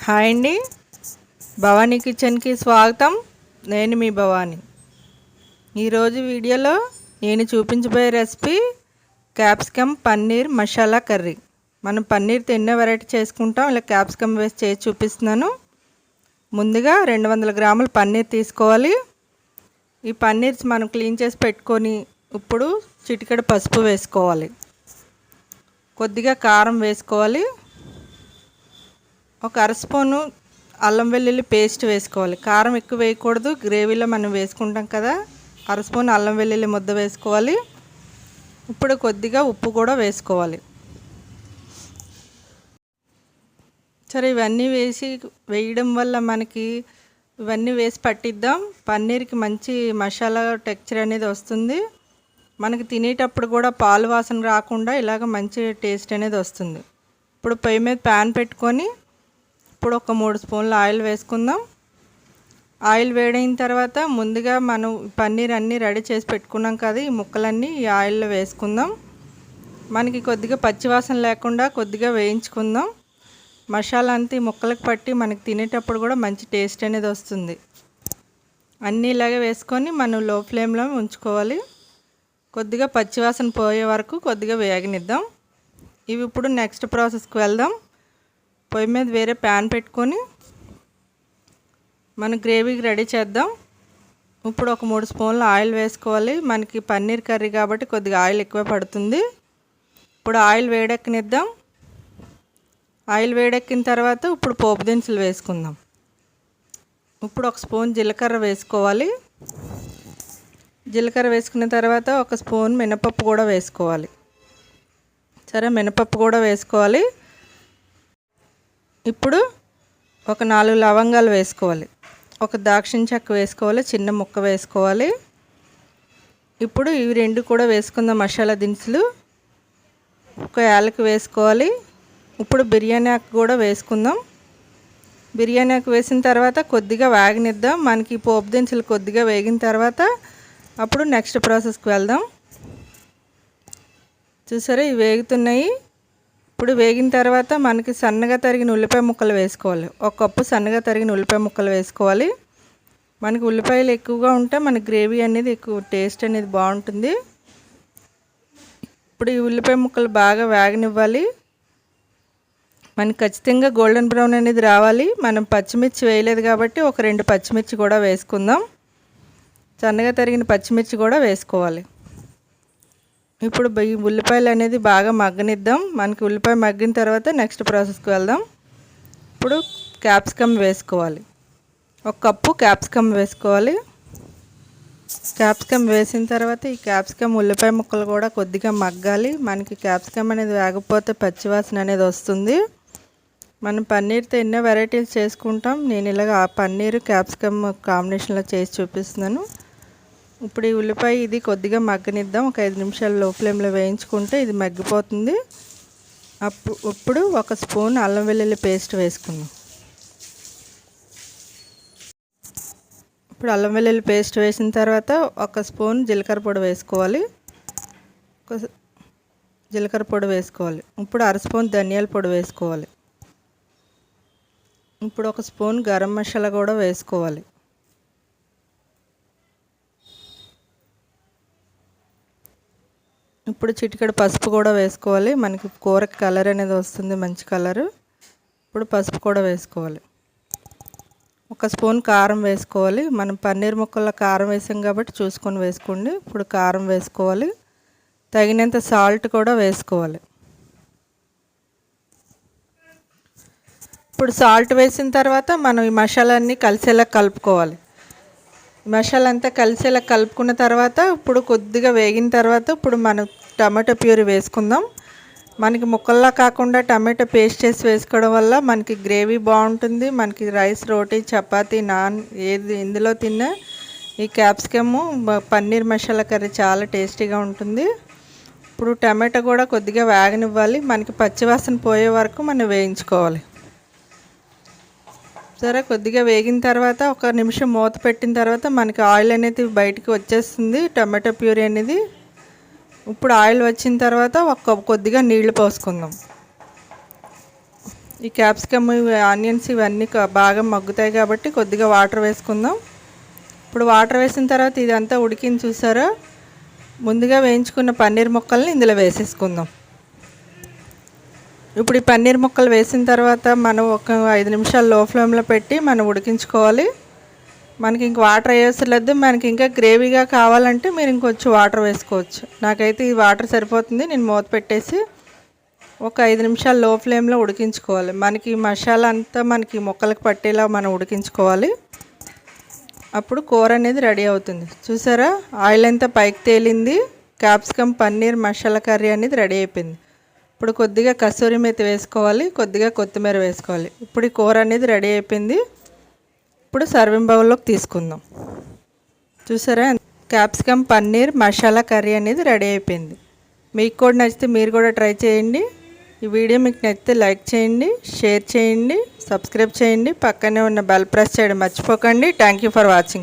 Hi అండి, భవానీ కిచెన్కి స్వాగతం. నేను మీ భవానీ. ఈరోజు వీడియోలో నేను చూపించబోయే recipe capsicum paneer masala curry. మనం పన్నీర్తో ఎన్నో వెరైటీ చేసుకుంటాం, ఇలా క్యాప్సికమ్ వేసి చేసి చూపిస్తున్నాను. ముందుగా 200 గ్రాముల పన్నీర్ తీసుకోవాలి. ఈ పన్నీర్స్ మనం క్లీన్ చేసి పెట్టుకొని ఇప్పుడు చిటికెడు పసుపు వేసుకోవాలి, కొద్దిగా కారం వేసుకోవాలి, ఒక అర స్పూను అల్లం వెల్లుల్లి పేస్ట్ వేసుకోవాలి. కారం ఎక్కువ వేయకూడదు, గ్రేవీలో మనం వేసుకుంటాం కదా. అర స్పూన్ అల్లం వెల్లుల్లి ముద్ద వేసుకోవాలి. ఇప్పుడు కొద్దిగా ఉప్పు కూడా వేసుకోవాలి. సరే, ఇవన్నీ వేయడం వల్ల మనకి ఇవన్నీ వేసి పట్టిద్దాం. పన్నీర్కి మంచి మసాలా టెక్చర్ అనేది వస్తుంది. మనకి తినేటప్పుడు కూడా పాలు వాసన రాకుండా ఇలాగ మంచి టేస్ట్ అనేది వస్తుంది. ఇప్పుడు పొయ్యి మీద ప్యాన్ పెట్టుకొని ఇప్పుడు ఒక 3 స్పూన్ల ఆయిల్ వేసుకుందాం. ఆయిల్ వేడైన తర్వాత ముందుగా మనం పన్నీర్ అన్నీ రెడీ చేసి పెట్టుకున్నాం కదా, ఈ ముక్కలన్నీ ఈ ఆయిల్లో వేసుకుందాం. మనకి కొద్దిగా పచ్చివాసన లేకుండా కొద్దిగా వేయించుకుందాం. మసాలా అంతా ఈ ముక్కలకు పట్టి మనకి తినేటప్పుడు కూడా మంచి టేస్ట్ అనేది వస్తుంది. అన్నీ ఇలాగే వేసుకొని మనం లో ఫ్లేమ్లో ఉంచుకోవాలి. కొద్దిగా పచ్చివాసన పోయే వరకు కొద్దిగా వేగనిద్దాం. ఇవి ఇప్పుడు నెక్స్ట్ ప్రాసెస్కి వెళ్దాం. పొయ్యి మీద వేరే ప్యాన్ పెట్టుకొని మనం గ్రేవీకి రెడీ చేద్దాం. ఇప్పుడు ఒక 3 స్పూన్ల ఆయిల్ వేసుకోవాలి. మనకి పన్నీర్ కర్రీ కాబట్టి కొద్దిగా ఆయిల్ ఎక్కువ పడుతుంది. ఇప్పుడు ఆయిల్ వేడెక్కనిద్దాం. ఆయిల్ వేడెక్కిన తర్వాత ఇప్పుడు పోపు దినుసులు వేసుకుందాం. ఇప్పుడు ఒక స్పూన్ జీలకర్ర వేసుకోవాలి. జీలకర్ర వేసుకున్న తర్వాత ఒక స్పూన్ మినపప్పు కూడా వేసుకోవాలి. సరే, మినపప్పు కూడా వేసుకోవాలి. ఇప్పుడు ఒక 4 లవంగాలు వేసుకోవాలి, ఒక దాక్షిణ చెక్క వేసుకోవాలి, చిన్న ముక్క వేసుకోవాలి. ఇప్పుడు ఇవి 2 కూడా వేసుకుందాం మసాలా దినుసులు. ఒక యాలకి వేసుకోవాలి. ఇప్పుడు బిర్యానీ ఆకు కూడా వేసుకుందాం. బిర్యానీ ఆకు వేసిన తర్వాత కొద్దిగా వేగనిద్దాం. మనకి పోపు దినుసులు కొద్దిగా వేగిన తర్వాత అప్పుడు నెక్స్ట్ ప్రాసెస్కి వెళ్దాం. చూసారా, ఇవి వేగుతున్నాయి. ఇప్పుడు వేగిన తర్వాత మనకి సన్నగా తరిగిన ఉల్లిపాయ ముక్కలు వేసుకోవాలి. ఒక కప్పు సన్నగా తరిగిన ఉల్లిపాయ ముక్కలు వేసుకోవాలి. మనకి ఉల్లిపాయలు ఎక్కువగా ఉంటే మన గ్రేవీ అనేది ఎక్కువ టేస్ట్ అనేది బాగుంటుంది. ఇప్పుడు ఈ ఉల్లిపాయ ముక్కలు బాగా వేగనివ్వాలి. మనకి ఖచ్చితంగా గోల్డెన్ బ్రౌన్ అనేది రావాలి. మనం పచ్చిమిర్చి వేయలేదు కాబట్టి ఒక 2 పచ్చిమిర్చి కూడా వేసుకుందాం. సన్నగా తరిగిన పచ్చిమిర్చి కూడా వేసుకోవాలి. ఇప్పుడు ఈ ఉల్లిపాయలు అనేది బాగా మగ్గనిద్దాం. మనకి ఉల్లిపాయ మగ్గిన తర్వాత నెక్స్ట్ ప్రాసెస్కి వెళ్దాం. ఇప్పుడు క్యాప్సికమ్ వేసుకోవాలి. ఒక కప్పు క్యాప్సికమ్ వేసుకోవాలి. క్యాప్సికమ్ వేసిన తర్వాత ఈ క్యాప్సికమ్ ఉల్లిపాయ ముక్కలు కూడా కొద్దిగా మగ్గాలి. మనకి క్యాప్సికమ్ అనేది వేగకపోతే పచ్చివాసన అనేది వస్తుంది. మనం పన్నీర్తో ఎన్నో వెరైటీస్ చేసుకుంటాం. నేను ఇలాగ పన్నీర్ క్యాప్సికమ్ కాంబినేషన్లో చేసి చూపిస్తున్నాను. ఇప్పుడు ఈ ఉల్లిపాయ ఇది కొద్దిగా మగ్గనిద్దాం. ఒక 5 నిమిషాలు లో ఫ్లేమ్లో వేయించుకుంటే ఇది మగ్గిపోతుంది. ఇప్పుడు ఒక స్పూన్ అల్లం వెల్లుల్లి పేస్ట్ వేసుకుందాం. ఇప్పుడు అల్లం వెల్లుల్లి పేస్ట్ వేసిన తర్వాత ఒక స్పూన్ జీలకర్ర పొడి వేసుకోవాలి. జీలకర్ర పొడి వేసుకోవాలి. ఇప్పుడు అర స్పూన్ ధనియాల పొడి వేసుకోవాలి. ఇప్పుడు ఒక స్పూన్ గరం మసాలా కూడా వేసుకోవాలి. ఇప్పుడు చిటికెడు పసుపు కూడా వేసుకోవాలి. మనకి కూరకి కలర్ అనేది వస్తుంది, మంచి కలరు. ఇప్పుడు పసుపు కూడా వేసుకోవాలి. ఒక స్పూన్ కారం వేసుకోవాలి. మనం పన్నీర్ ముక్కల్లో కారం వేసాం కాబట్టి చూసుకొని వేసుకోండి. ఇప్పుడు కారం వేసుకోవాలి. తగినంత సాల్ట్ కూడా వేసుకోవాలి. ఇప్పుడు సాల్ట్ వేసిన తర్వాత మనం ఈ మసాలాన్ని కలిసేలా కలుపుకోవాలి. మసాలా అంతా కలిసేలా కలుపుకున్న తర్వాత ఇప్పుడు కొద్దిగా వేగిన తర్వాత ఇప్పుడు మనం టమాటో ప్యూరీ వేసుకుందాం. మనకి ముక్కల్లా కాకుండా టమాటో పేస్ట్ చేసి వేసుకోవడం వల్ల మనకి గ్రేవీ బాగుంటుంది. మనకి రైస్, రోటీ, చపాతీ, నాన్ ఏది ఇందులో తిన్నా ఈ క్యాప్సికమ్ పన్నీర్ మసాలా కర్రీ చాలా టేస్టీగా ఉంటుంది. ఇప్పుడు టమాటో కూడా కొద్దిగా వేగనివ్వాలి. మనకి పచ్చివాసన పోయే వరకు మనం వేయించుకోవాలి. సరే, కొద్దిగా వేగిన తర్వాత ఒక నిమిషం మూత పెట్టిన తర్వాత మనకి ఆయిల్ అనేది బయటికి వచ్చేస్తుంది, టమాటో ప్యూరీ అనేది. ఇప్పుడు ఆయిల్ వచ్చిన తర్వాత కొద్దిగా నీళ్లు పోసుకుందాం. ఈ క్యాప్సికమ్ ఆనియన్స్ ఇవన్నీ బాగా మగ్గుతాయి కాబట్టి కొద్దిగా వాటర్ వేసుకుందాం. ఇప్పుడు వాటర్ వేసిన తర్వాత ఇదంతా ఉడికింది చూసారా. ముందుగా వేయించుకున్న పన్నీర్ ముక్కల్ని ఇందులో వేసేసుకుందాం. ఇప్పుడు ఈ పన్నీర్ ముక్కలు వేసిన తర్వాత మనం ఒక 5 నిమిషాలు లో ఫ్లేమ్లో పెట్టి మనం ఉడికించుకోవాలి. మనకి ఇంక వాటర్ వేయలేదు. మనకి ఇంకా గ్రేవీగా కావాలంటే మీరు ఇంకొంచెం వాటర్ వేసుకోవచ్చు. నాకైతే ఈ వాటర్ సరిపోతుంది. నేను మూత పెట్టేసి ఒక 5 నిమిషాలు లో ఫ్లేమ్లో ఉడికించుకోవాలి. మనకి మసాలా అంతా మనకి ముక్కలకు పట్టేలా మనం ఉడికించుకోవాలి. అప్పుడు కూర అనేది రెడీ అవుతుంది. చూసారా, ఆయిల్ అంతా పైకి తేలింది. క్యాప్సికమ్ పన్నీర్ మసాలా కర్రీ అనేది రెడీ అయిపోయింది. ఇప్పుడు కొద్దిగా కసూరి మేతి వేసుకోవాలి, కొద్దిగా కొత్తిమీర వేసుకోవాలి. ఇప్పుడు ఈ కూర అనేది రెడీ అయిపోయింది. ఇప్పుడు సర్వింగ్ బౌల్లోకి తీసుకుందాం. చూసారా, క్యాప్సికమ్ పన్నీర్ మసాలా కర్రీ అనేది రెడీ అయిపోయింది. మీకు కూడా నచ్చితే మీరు కూడా ట్రై చేయండి. ఈ వీడియో మీకు నచ్చితే లైక్ చేయండి, షేర్ చేయండి, సబ్స్క్రైబ్ చేయండి. పక్కనే ఉన్న బెల్ ప్రెస్ చేయడం మర్చిపోకండి. Thank you for watching.